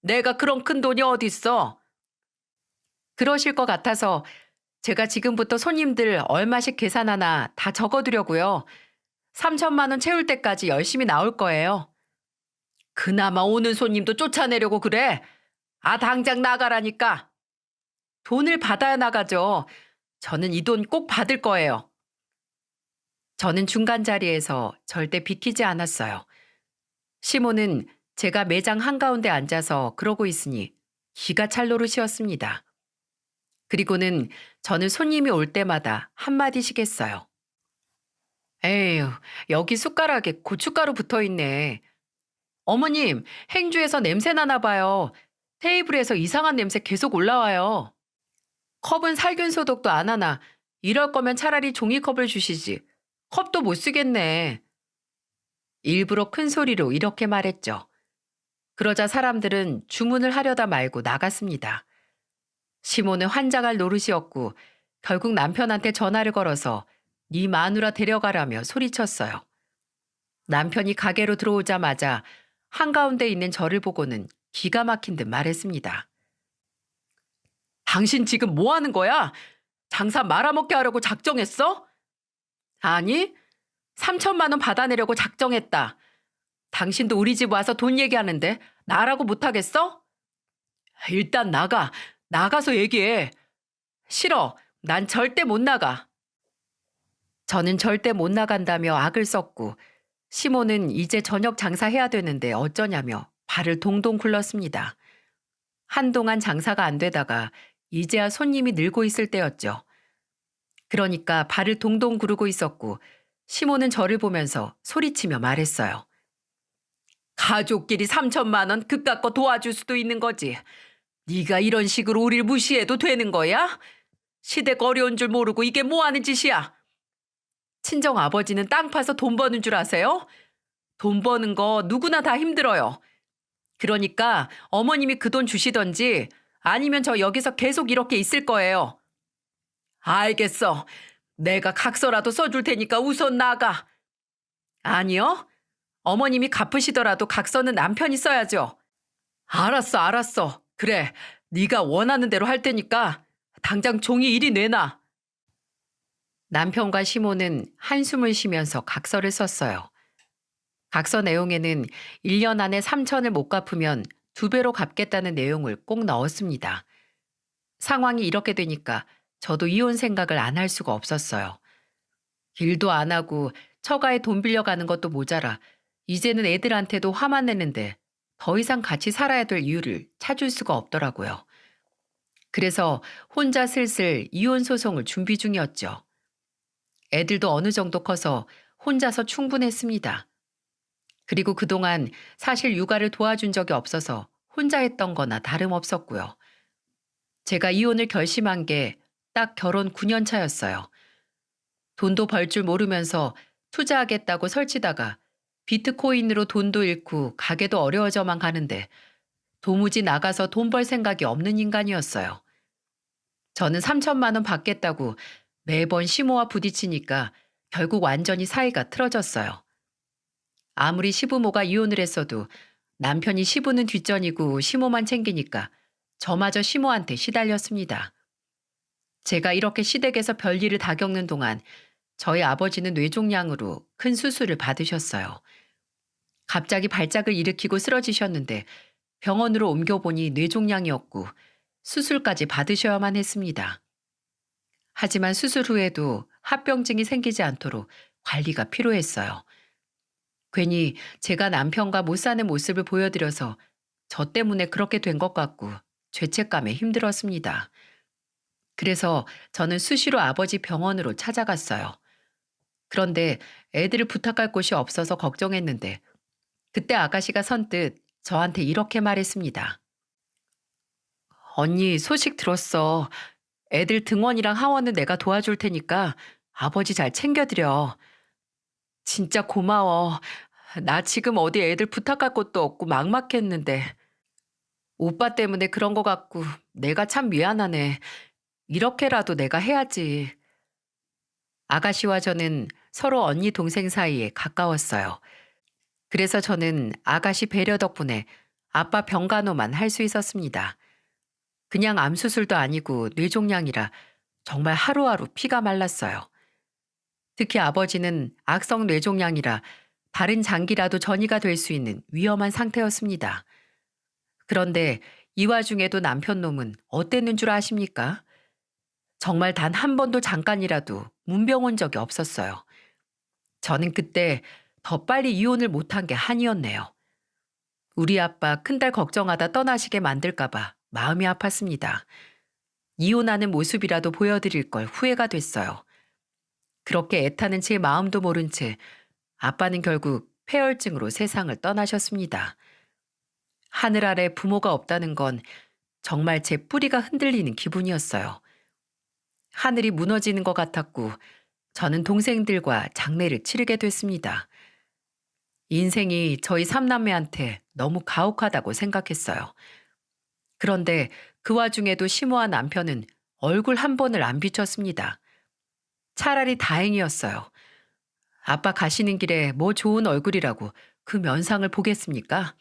내가 그런 큰 돈이 어딨어? 그러실 것 같아서 제가 지금부터 손님들 얼마씩 계산하나 다 적어두려고요. 3천만 원 채울 때까지 열심히 나올 거예요. 그나마 오는 손님도 쫓아내려고 그래? 아, 당장 나가라니까. 돈을 받아야 나가죠. 저는 이 돈 꼭 받을 거예요. 저는 중간 자리에서 절대 비키지 않았어요. 시모는 제가 매장 한가운데 앉아서 그러고 있으니 기가 찰 노릇이었습니다. 그리고는 저는 손님이 올 때마다 한마디씩 했어요. 에휴, 여기 숟가락에 고춧가루 붙어 있네. 어머님, 행주에서 냄새 나나 봐요. 테이블에서 이상한 냄새 계속 올라와요. 컵은 살균 소독도 안 하나. 이럴 거면 차라리 종이컵을 주시지. 컵도 못 쓰겠네. 일부러 큰 소리로 이렇게 말했죠. 그러자 사람들은 주문을 하려다 말고 나갔습니다. 시모는 환장할 노릇이었고 결국 남편한테 전화를 걸어서 네 마누라 데려가라며 소리쳤어요. 남편이 가게로 들어오자마자 한가운데 있는 저를 보고는 기가 막힌 듯 말했습니다. 당신 지금 뭐 하는 거야? 장사 말아먹게 하려고 작정했어? 아니, 3천만 원 받아내려고 작정했다. 당신도 우리 집 와서 돈 얘기하는데 나라고 못하겠어? 일단 나가. 나가서 얘기해. 싫어. 난 절대 못 나가. 저는 절대 못 나간다며 악을 썼고 시모는 이제 저녁 장사해야 되는데 어쩌냐며 발을 동동 굴렀습니다. 한동안 장사가 안 되다가 이제야 손님이 늘고 있을 때였죠. 그러니까 발을 동동 구르고 있었고 시모는 저를 보면서 소리치며 말했어요. 가족끼리 3천만 원 그깟 거 도와줄 수도 있는 거지. 네가 이런 식으로 우리를 무시해도 되는 거야? 시댁 어려운 줄 모르고 이게 뭐 하는 짓이야? 친정 아버지는 땅 파서 돈 버는 줄 아세요? 돈 버는 거 누구나 다 힘들어요. 그러니까 어머님이 그 돈 주시던지 아니면 저 여기서 계속 이렇게 있을 거예요. 알겠어. 내가 각서라도 써줄 테니까 우선 나가. 아니요. 어머님이 갚으시더라도 각서는 남편이 써야죠. 알았어, 알았어. 그래, 네가 원하는 대로 할 테니까 당장 종이 이리 내놔. 남편과 시모는 한숨을 쉬면서 각서를 썼어요. 각서 내용에는 1년 안에 3천을 못 갚으면 2배로 갚겠다는 내용을 꼭 넣었습니다. 상황이 이렇게 되니까 저도 이혼 생각을 안 할 수가 없었어요. 일도 안 하고 처가에 돈 빌려가는 것도 모자라 이제는 애들한테도 화만 내는데 더 이상 같이 살아야 될 이유를 찾을 수가 없더라고요. 그래서 혼자 슬슬 이혼 소송을 준비 중이었죠. 애들도 어느 정도 커서 혼자서 충분했습니다. 그리고 그동안 사실 육아를 도와준 적이 없어서 혼자 했던 거나 다름없었고요. 제가 이혼을 결심한 게 딱 결혼 9년 차였어요. 돈도 벌 줄 모르면서 투자하겠다고 설치다가 비트코인으로 돈도 잃고 가게도 어려워져만 가는데 도무지 나가서 돈 벌 생각이 없는 인간이었어요. 저는 3천만 원 받겠다고 매번 시모와 부딪히니까 결국 완전히 사이가 틀어졌어요. 아무리 시부모가 이혼을 했어도 남편이 시부는 뒷전이고 시모만 챙기니까 저마저 시모한테 시달렸습니다. 제가 이렇게 시댁에서 별일을 다 겪는 동안 저희 아버지는 뇌종양으로 큰 수술을 받으셨어요. 갑자기 발작을 일으키고 쓰러지셨는데 병원으로 옮겨보니 뇌종양이었고 수술까지 받으셔야만 했습니다. 하지만 수술 후에도 합병증이 생기지 않도록 관리가 필요했어요. 괜히 제가 남편과 못 사는 모습을 보여드려서 저 때문에 그렇게 된 것 같고 죄책감에 힘들었습니다. 그래서 저는 수시로 아버지 병원으로 찾아갔어요. 그런데 애들을 부탁할 곳이 없어서 걱정했는데 그때 아가씨가 선뜻 저한테 이렇게 말했습니다. 언니 소식 들었어. 애들 등원이랑 하원은 내가 도와줄 테니까 아버지 잘 챙겨드려. 진짜 고마워. 나 지금 어디 애들 부탁할 곳도 없고 막막했는데. 오빠 때문에 그런 거 같고 내가 참 미안하네. 이렇게라도 내가 해야지. 아가씨와 저는 서로 언니 동생 사이에 가까웠어요. 그래서 저는 아가씨 배려 덕분에 아빠 병간호만 할 수 있었습니다. 그냥 암 수술도 아니고 뇌종양이라 정말 하루하루 피가 말랐어요. 특히 아버지는 악성 뇌종양이라 다른 장기라도 전이가 될 수 있는 위험한 상태였습니다. 그런데 이 와중에도 남편 놈은 어땠는 줄 아십니까? 정말 단 한 번도 잠깐이라도 문병 온 적이 없었어요. 저는 그때 더 빨리 이혼을 못한 게 한이었네요. 우리 아빠 큰딸 걱정하다 떠나시게 만들까봐 마음이 아팠습니다. 이혼하는 모습이라도 보여드릴 걸 후회가 됐어요. 그렇게 애타는 제 마음도 모른 채 아빠는 결국 폐혈증으로 세상을 떠나셨습니다. 하늘 아래 부모가 없다는 건 정말 제 뿌리가 흔들리는 기분이었어요. 하늘이 무너지는 것 같았고 저는 동생들과 장례를 치르게 됐습니다. 인생이 저희 삼남매한테 너무 가혹하다고 생각했어요. 그런데 그 와중에도 시모와 남편은 얼굴 한 번을 안 비쳤습니다. 차라리 다행이었어요. 아빠 가시는 길에 뭐 좋은 얼굴이라고 그 면상을 보겠습니까?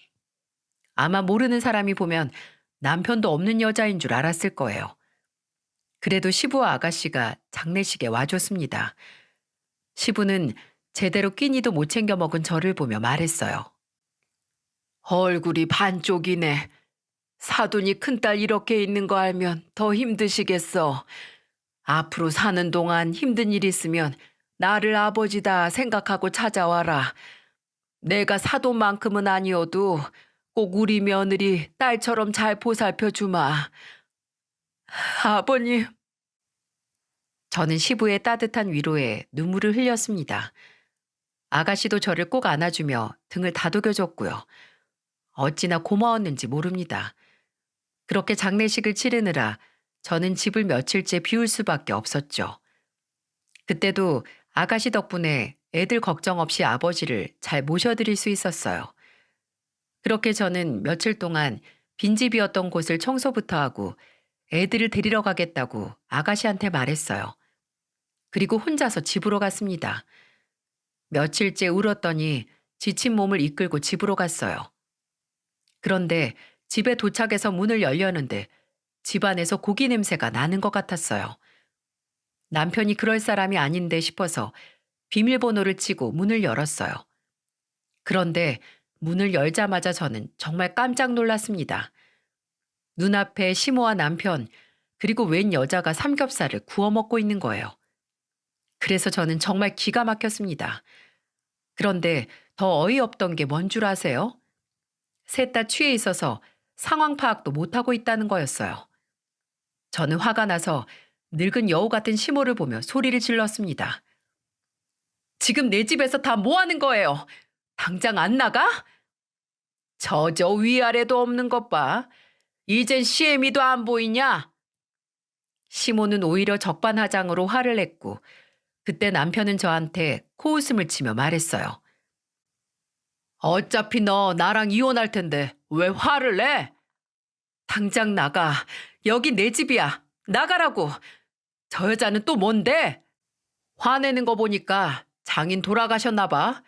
아마 모르는 사람이 보면 남편도 없는 여자인 줄 알았을 거예요. 그래도 시부와 아가씨가 장례식에 와줬습니다. 시부는 제대로 끼니도 못 챙겨 먹은 저를 보며 말했어요. 얼굴이 반쪽이네. 사돈이 큰딸 이렇게 있는 거 알면 더 힘드시겠어. 앞으로 사는 동안 힘든 일 있으면 나를 아버지다 생각하고 찾아와라. 내가 사돈만큼은 아니어도 꼭 우리 며느리 딸처럼 잘 보살펴 주마. 아버님. 저는 시부의 따뜻한 위로에 눈물을 흘렸습니다. 아가씨도 저를 꼭 안아주며 등을 다독여줬고요. 어찌나 고마웠는지 모릅니다. 그렇게 장례식을 치르느라 저는 집을 며칠째 비울 수밖에 없었죠. 그때도 아가씨 덕분에 애들 걱정 없이 아버지를 잘 모셔드릴 수 있었어요. 그렇게 저는 며칠 동안 빈집이었던 곳을 청소부터 하고 애들을 데리러 가겠다고 아가씨한테 말했어요. 그리고 혼자서 집으로 갔습니다. 며칠째 울었더니 지친 몸을 이끌고 집으로 갔어요. 그런데 집에 도착해서 문을 열려는데 집안에서 고기 냄새가 나는 것 같았어요. 남편이 그럴 사람이 아닌데 싶어서 비밀번호를 치고 문을 열었어요. 그런데 문을 열자마자 저는 정말 깜짝 놀랐습니다. 눈앞에 시모와 남편, 그리고 웬 여자가 삼겹살을 구워 먹고 있는 거예요. 그래서 저는 정말 기가 막혔습니다. 그런데 더 어이없던 게 뭔 줄 아세요? 셋 다 취해 있어서 상황 파악도 못하고 있다는 거였어요. 저는 화가 나서 늙은 여우 같은 시모를 보며 소리를 질렀습니다. 지금 내 집에서 다 뭐 하는 거예요? 당장 안 나가? 저저 위아래도 없는 것 봐. 이젠 시애미도 안 보이냐? 시모는 오히려 적반하장으로 화를 냈고 그때 남편은 저한테 코웃음을 치며 말했어요. 어차피 너 나랑 이혼할 텐데 왜 화를 내? 당장 나가. 여기 내 집이야. 나가라고. 저 여자는 또 뭔데? 화내는 거 보니까 장인 돌아가셨나 봐.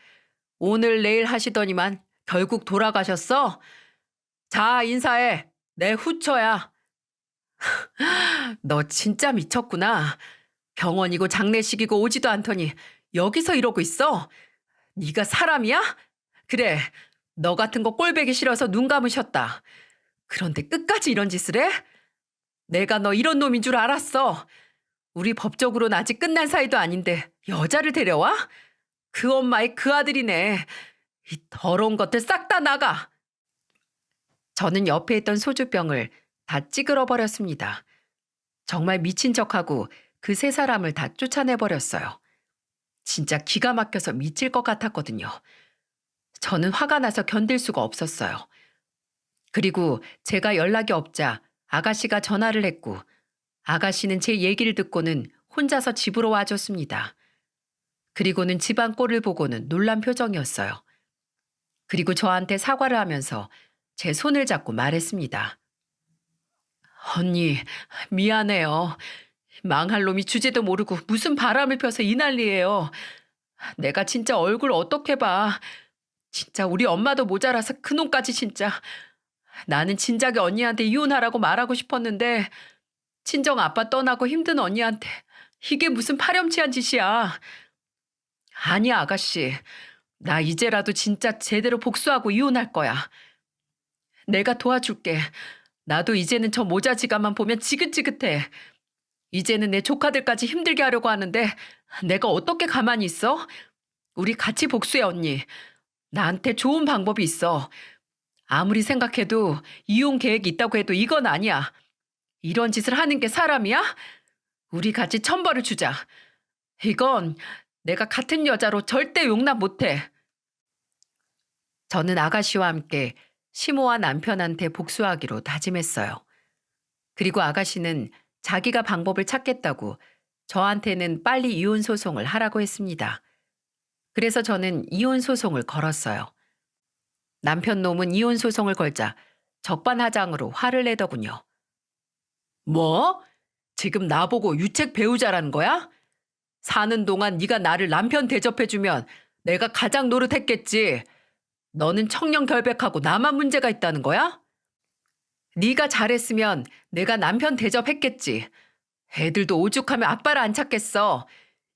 오늘 내일 하시더니만 결국 돌아가셨어? 자, 인사해. 내 후처야. 너 진짜 미쳤구나. 병원이고 장례식이고 오지도 않더니 여기서 이러고 있어? 네가 사람이야? 그래, 너 같은 거 꼴보기 싫어서 눈 감으셨다. 그런데 끝까지 이런 짓을 해? 내가 너 이런 놈인 줄 알았어. 우리 법적으로는 아직 끝난 사이도 아닌데 여자를 데려와? 그 엄마의 그 아들이네. 이 더러운 것들 싹 다 나가. 저는 옆에 있던 소주병을 다 찌그러 버렸습니다. 정말 미친 척하고 그 세 사람을 다 쫓아내버렸어요. 진짜 기가 막혀서 미칠 것 같았거든요. 저는 화가 나서 견딜 수가 없었어요. 그리고 제가 연락이 없자 아가씨가 전화를 했고 아가씨는 제 얘기를 듣고는 혼자서 집으로 와줬습니다. 그리고는 집안 꼴을 보고는 놀란 표정이었어요. 그리고 저한테 사과를 하면서 제 손을 잡고 말했습니다. 언니, 미안해요. 망할 놈이 주제도 모르고 무슨 바람을 펴서 이 난리예요. 내가 진짜 얼굴 어떻게 봐. 진짜 우리 엄마도 모자라서 그놈까지 진짜. 나는 진작에 언니한테 이혼하라고 말하고 싶었는데 친정 아빠 떠나고 힘든 언니한테 이게 무슨 파렴치한 짓이야. 아니야, 아가씨. 나 이제라도 진짜 제대로 복수하고 이혼할 거야. 내가 도와줄게. 나도 이제는 저 모자지가만 보면 지긋지긋해. 이제는 내 조카들까지 힘들게 하려고 하는데 내가 어떻게 가만히 있어? 우리 같이 복수해, 언니. 나한테 좋은 방법이 있어. 아무리 생각해도 이혼 계획이 있다고 해도 이건 아니야. 이런 짓을 하는 게 사람이야? 우리 같이 천벌을 주자. 이건 내가 같은 여자로 절대 용납 못해. 저는 아가씨와 함께 시모와 남편한테 복수하기로 다짐했어요. 그리고 아가씨는 자기가 방법을 찾겠다고 저한테는 빨리 이혼 소송을 하라고 했습니다. 그래서 저는 이혼 소송을 걸었어요. 남편 놈은 이혼 소송을 걸자 적반하장으로 화를 내더군요. 뭐? 지금 나보고 유책 배우자라는 거야? 사는 동안 네가 나를 남편 대접해주면 내가 가장 노릇했겠지. 너는 청년 결백하고 나만 문제가 있다는 거야? 네가 잘했으면 내가 남편 대접했겠지. 애들도 오죽하면 아빠를 안 찾겠어.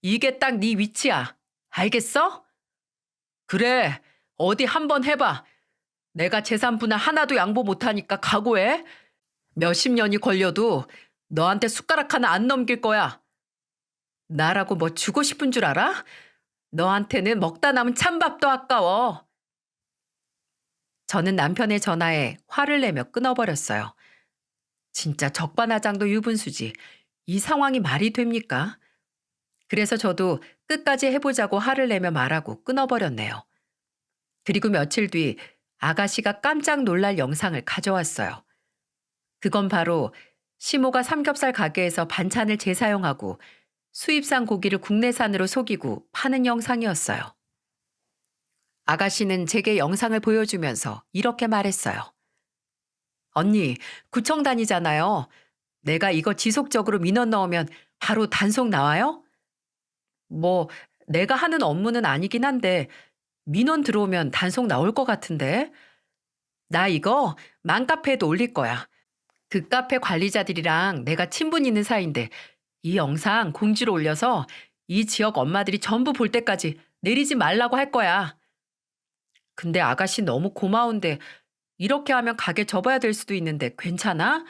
이게 딱 네 위치야. 알겠어? 그래, 어디 한번 해봐. 내가 재산 분할 하나도 양보 못하니까 각오해. 몇십 년이 걸려도 너한테 숟가락 하나 안 넘길 거야. 나라고 뭐 주고 싶은 줄 알아? 너한테는 먹다 남은 찬밥도 아까워. 저는 남편의 전화에 화를 내며 끊어버렸어요. 진짜 적반하장도 유분수지. 이 상황이 말이 됩니까? 그래서 저도 끝까지 해보자고 화를 내며 말하고 끊어버렸네요. 그리고 며칠 뒤 아가씨가 깜짝 놀랄 영상을 가져왔어요. 그건 바로 시모가 삼겹살 가게에서 반찬을 재사용하고 수입산 고기를 국내산으로 속이고 파는 영상이었어요. 아가씨는 제게 영상을 보여주면서 이렇게 말했어요. 언니, 구청 다니잖아요. 내가 이거 지속적으로 민원 넣으면 바로 단속 나와요? 뭐, 내가 하는 업무는 아니긴 한데 민원 들어오면 단속 나올 것 같은데. 나 이거 맘카페에도 올릴 거야. 그 카페 관리자들이랑 내가 친분 있는 사이인데 이 영상 공지로 올려서 이 지역 엄마들이 전부 볼 때까지 내리지 말라고 할 거야. 근데 아가씨 너무 고마운데 이렇게 하면 가게 접어야 될 수도 있는데 괜찮아?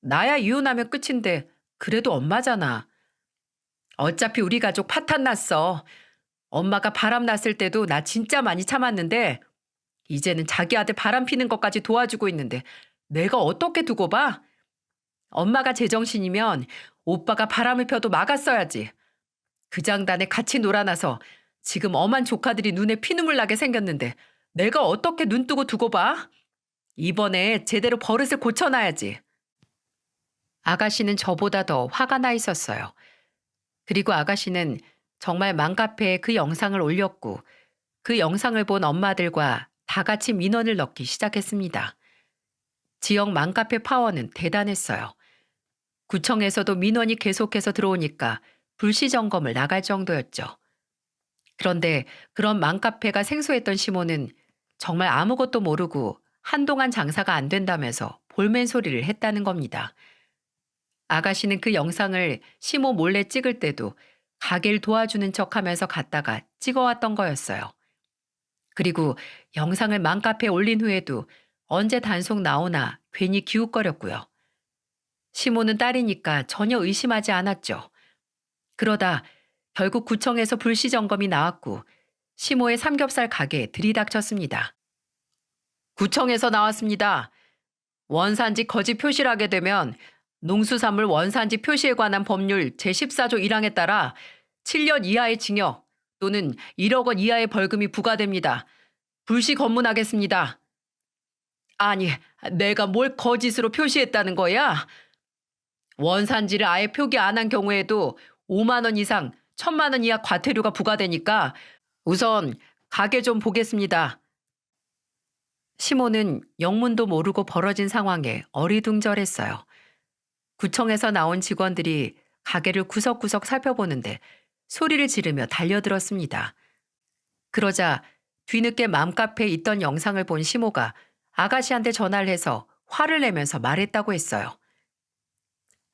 나야 이혼하면 끝인데 그래도 엄마잖아. 어차피 우리 가족 파탄 났어. 엄마가 바람 났을 때도 나 진짜 많이 참았는데 이제는 자기 아들 바람 피는 것까지 도와주고 있는데 내가 어떻게 두고 봐? 엄마가 제정신이면 오빠가 바람을 펴도 막았어야지. 그 장단에 같이 놀아나서 지금 엄한 조카들이 눈에 피눈물 나게 생겼는데 내가 어떻게 눈 뜨고 두고 봐? 이번에 제대로 버릇을 고쳐놔야지. 아가씨는 저보다 더 화가 나 있었어요. 그리고 아가씨는 정말 맘카페에 그 영상을 올렸고 그 영상을 본 엄마들과 다 같이 민원을 넣기 시작했습니다. 지역 맘카페 파워는 대단했어요. 구청에서도 민원이 계속해서 들어오니까 불시 점검을 나갈 정도였죠. 그런데 그런 맘카페가 생소했던 시모는 정말 아무것도 모르고 한동안 장사가 안 된다면서 볼멘 소리를 했다는 겁니다. 아가씨는 그 영상을 시모 몰래 찍을 때도 가게를 도와주는 척하면서 갔다가 찍어왔던 거였어요. 그리고 영상을 맘카페에 올린 후에도 언제 단속 나오나 괜히 기웃거렸고요. 시모는 딸이니까 전혀 의심하지 않았죠. 그러다 결국 구청에서 불시 점검이 나왔고 시모의 삼겹살 가게에 들이닥쳤습니다. 구청에서 나왔습니다. 원산지 거짓 표시를 하게 되면 농수산물 원산지 표시에 관한 법률 제14조 1항에 따라 7년 이하의 징역 또는 1억 원 이하의 벌금이 부과됩니다. 불시 검문하겠습니다. 아니, 내가 뭘 거짓으로 표시했다는 거야? 원산지를 아예 표기 안 한 경우에도 5만 원 이상 1,000만 원 이하 과태료가 부과되니까 우선 가게 좀 보겠습니다. 시모는 영문도 모르고 벌어진 상황에 어리둥절했어요. 구청에서 나온 직원들이 가게를 구석구석 살펴보는데 소리를 지르며 달려들었습니다. 그러자 뒤늦게 맘카페에 있던 영상을 본 시모가 아가씨한테 전화를 해서 화를 내면서 말했다고 했어요.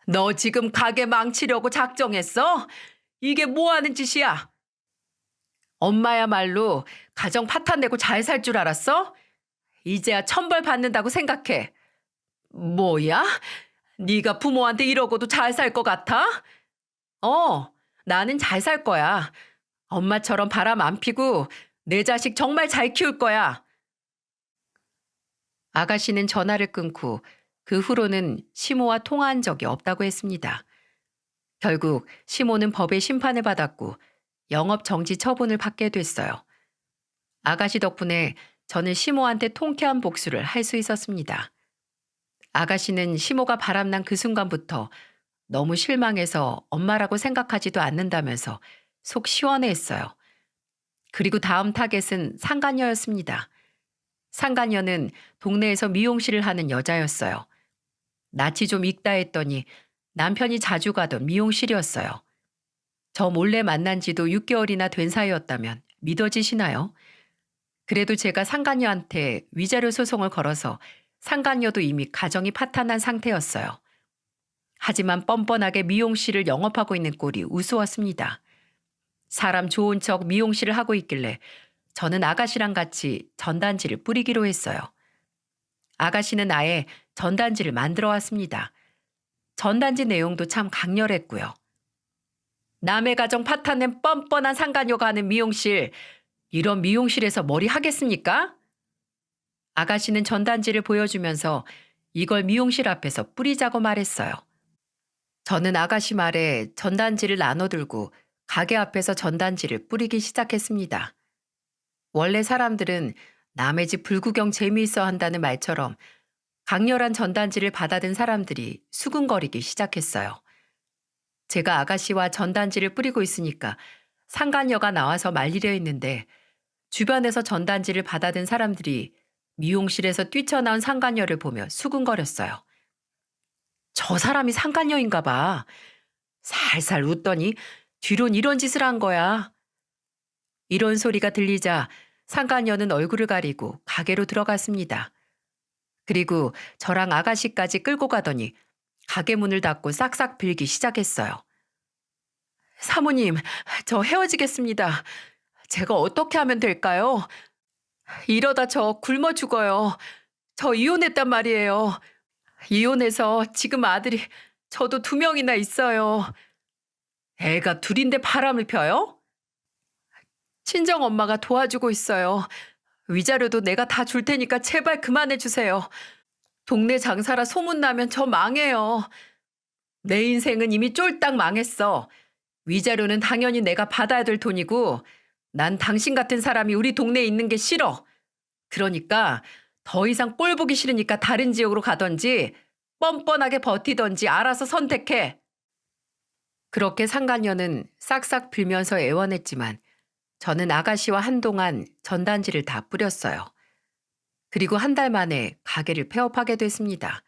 너 지금 가게 망치려고 작정했어? 이게 뭐 하는 짓이야? 엄마야말로 가정 파탄내고 잘 살 줄 알았어? 이제야 천벌 받는다고 생각해. 뭐야? 네가 부모한테 이러고도 잘 살 것 같아? 나는 잘 살 거야. 엄마처럼 바람 안 피고 내 자식 정말 잘 키울 거야. 아가씨는 전화를 끊고 그 후로는 시모와 통화한 적이 없다고 했습니다. 결국 시모는 법의 심판을 받았고 영업 정지 처분을 받게 됐어요. 아가씨 덕분에 저는 시모한테 통쾌한 복수를 할 수 있었습니다. 아가씨는 시모가 바람난 그 순간부터 너무 실망해서 엄마라고 생각하지도 않는다면서 속 시원해했어요. 그리고 다음 타겟은 상간녀였습니다. 상간녀는 동네에서 미용실을 하는 여자였어요. 낯이 좀 익다 했더니 남편이 자주 가던 미용실이었어요. 저 몰래 만난 지도 6개월이나 된 사이였다면 믿어지시나요? 그래도 제가 상간녀한테 위자료 소송을 걸어서 상간녀도 이미 가정이 파탄난 상태였어요. 하지만 뻔뻔하게 미용실을 영업하고 있는 꼴이 우스웠습니다. 사람 좋은 척 미용실을 하고 있길래 저는 아가씨랑 같이 전단지를 뿌리기로 했어요. 아가씨는 아예 전단지를 만들어 왔습니다. 전단지 내용도 참 강렬했고요. 남의 가정 파탄낸 뻔뻔한 상간녀가 하는 미용실, 이런 미용실에서 머리 하겠습니까? 아가씨는 전단지를 보여주면서 이걸 미용실 앞에서 뿌리자고 말했어요. 저는 아가씨 말에 전단지를 나눠들고 가게 앞에서 전단지를 뿌리기 시작했습니다. 원래 사람들은 남의 집 불구경 재미있어 한다는 말처럼 강렬한 전단지를 받아든 사람들이 수군거리기 시작했어요. 제가 아가씨와 전단지를 뿌리고 있으니까 상간녀가 나와서 말리려 했는데 주변에서 전단지를 받아든 사람들이 미용실에서 뛰쳐나온 상간녀를 보며 수군거렸어요. 저 사람이 상간녀인가 봐. 살살 웃더니 뒤론 이런 짓을 한 거야. 이런 소리가 들리자 상간녀는 얼굴을 가리고 가게로 들어갔습니다. 그리고 저랑 아가씨까지 끌고 가더니 가게 문을 닫고 싹싹 빌기 시작했어요. 사모님, 저 헤어지겠습니다. 제가 어떻게 하면 될까요? 이러다 저 굶어 죽어요. 저 이혼했단 말이에요. 이혼해서 지금 아들이 저도 2명이나 있어요. 애가 둘인데 바람을 펴요? 친정 엄마가 도와주고 있어요. 위자료도 내가 다 줄 테니까 제발 그만해 주세요. 동네 장사라 소문나면 저 망해요. 내 인생은 이미 쫄딱 망했어. 위자료는 당연히 내가 받아야 될 돈이고 난 당신 같은 사람이 우리 동네에 있는 게 싫어. 그러니까 더 이상 꼴 보기 싫으니까 다른 지역으로 가던지 뻔뻔하게 버티던지 알아서 선택해. 그렇게 상간녀는 싹싹 빌면서 애원했지만 저는 아가씨와 한동안 전단지를 다 뿌렸어요. 그리고 1달 만에 가게를 폐업하게 됐습니다.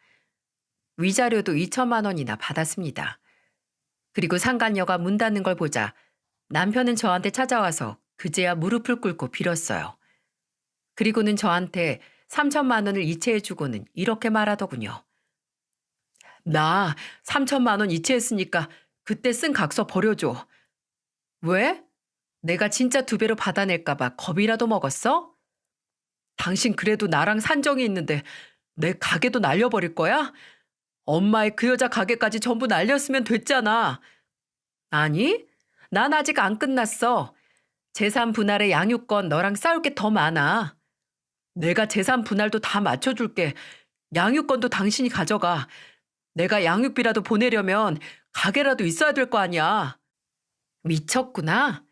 위자료도 2천만 원이나 받았습니다. 그리고 상간녀가 문 닫는 걸 보자 남편은 저한테 찾아와서 그제야 무릎을 꿇고 빌었어요. 그리고는 저한테 3천만 원을 이체해주고는 이렇게 말하더군요. 나 3천만 원 이체했으니까 그때 쓴 각서 버려줘. 왜? 내가 진짜 2배로 받아낼까봐 겁이라도 먹었어? 당신 그래도 나랑 산정이 있는데 내 가게도 날려버릴 거야? 엄마의 그 여자 가게까지 전부 날렸으면 됐잖아. 아니, 난 아직 안 끝났어. 재산 분할의 양육권 너랑 싸울 게 더 많아. 내가 재산 분할도 다 맞춰줄게. 양육권도 당신이 가져가. 내가 양육비라도 보내려면 가게라도 있어야 될 거 아니야. 미쳤구나.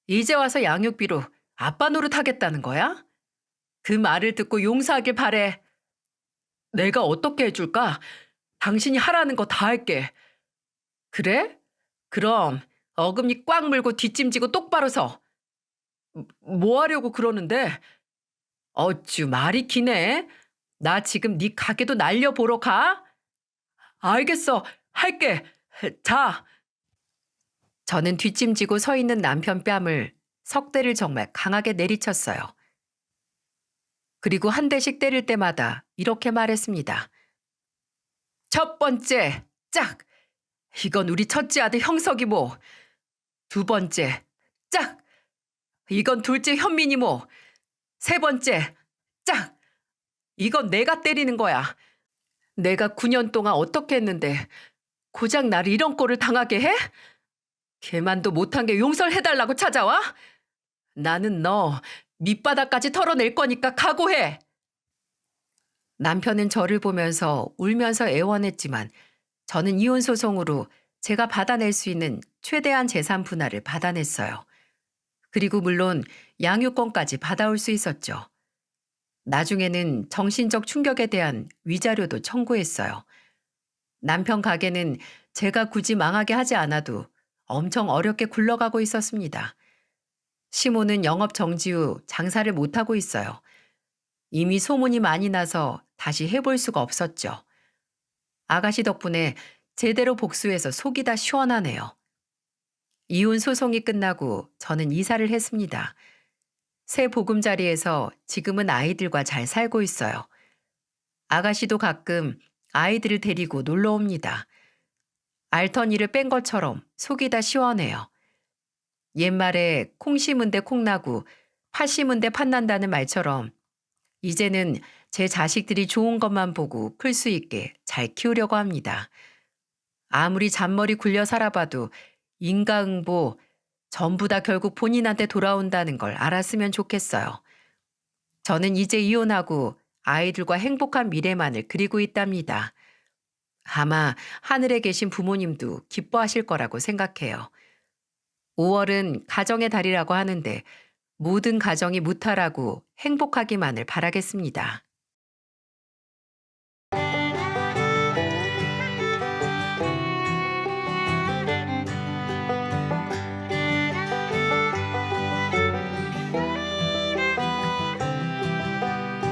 이제 와서 양육비로 아빠 노릇하겠다는 거야? 그 말을 듣고 용서하길 바래. 내가 어떻게 해줄까? 당신이 하라는 거 다 할게. 그래? 그럼 어금니 꽉 물고 뒷짐지고 똑바로 서. 뭐 하려고 그러는데? 어쭈 말이 기네. 나 지금 네 가게도 날려보러 가? 알겠어. 할게. 자. 저는 뒷짐지고 서 있는 남편 뺨을 석 대를 정말 강하게 내리쳤어요. 그리고 한 대씩 때릴 때마다 이렇게 말했습니다. 첫 번째, 짝! 이건 우리 첫째 아들 형석이모. 2번째, 짝! 이건 둘째 현민이모. 3번째, 짝! 이건 내가 때리는 거야. 내가 9년 동안 어떻게 했는데 고작 나를 이런 꼴을 당하게 해? 걔만도 못한 게 용서를 해달라고 찾아와? 나는 너 밑바닥까지 털어낼 거니까 각오해. 남편은 저를 보면서 울면서 애원했지만 저는 이혼 소송으로 제가 받아낼 수 있는 최대한 재산 분할을 받아냈어요. 그리고 물론 양육권까지 받아올 수 있었죠. 나중에는 정신적 충격에 대한 위자료도 청구했어요. 남편 가게는 제가 굳이 망하게 하지 않아도 엄청 어렵게 굴러가고 있었습니다. 시모는 영업 정지 후 장사를 못하고 있어요. 이미 소문이 많이 나서 다시 해볼 수가 없었죠. 아가씨 덕분에 제대로 복수해서 속이 다 시원하네요. 이혼 소송이 끝나고 저는 이사를 했습니다. 새 보금자리에서 지금은 아이들과 잘 살고 있어요. 아가씨도 가끔 아이들을 데리고 놀러 옵니다. 알턴이를 뺀 것처럼 속이 다 시원해요. 옛말에 콩 심은 데 콩나고 팥 심은 데 팥난다는 말처럼 이제는 제 자식들이 좋은 것만 보고 클 수 있게 잘 키우려고 합니다. 아무리 잔머리 굴려 살아봐도 인과응보 전부 다 결국 본인한테 돌아온다는 걸 알았으면 좋겠어요. 저는 이제 이혼하고 아이들과 행복한 미래만을 그리고 있답니다. 아마 하늘에 계신 부모님도 기뻐하실 거라고 생각해요. 5월은 가정의 달이라고 하는데 모든 가정이 무탈하고 행복하기만을 바라겠습니다.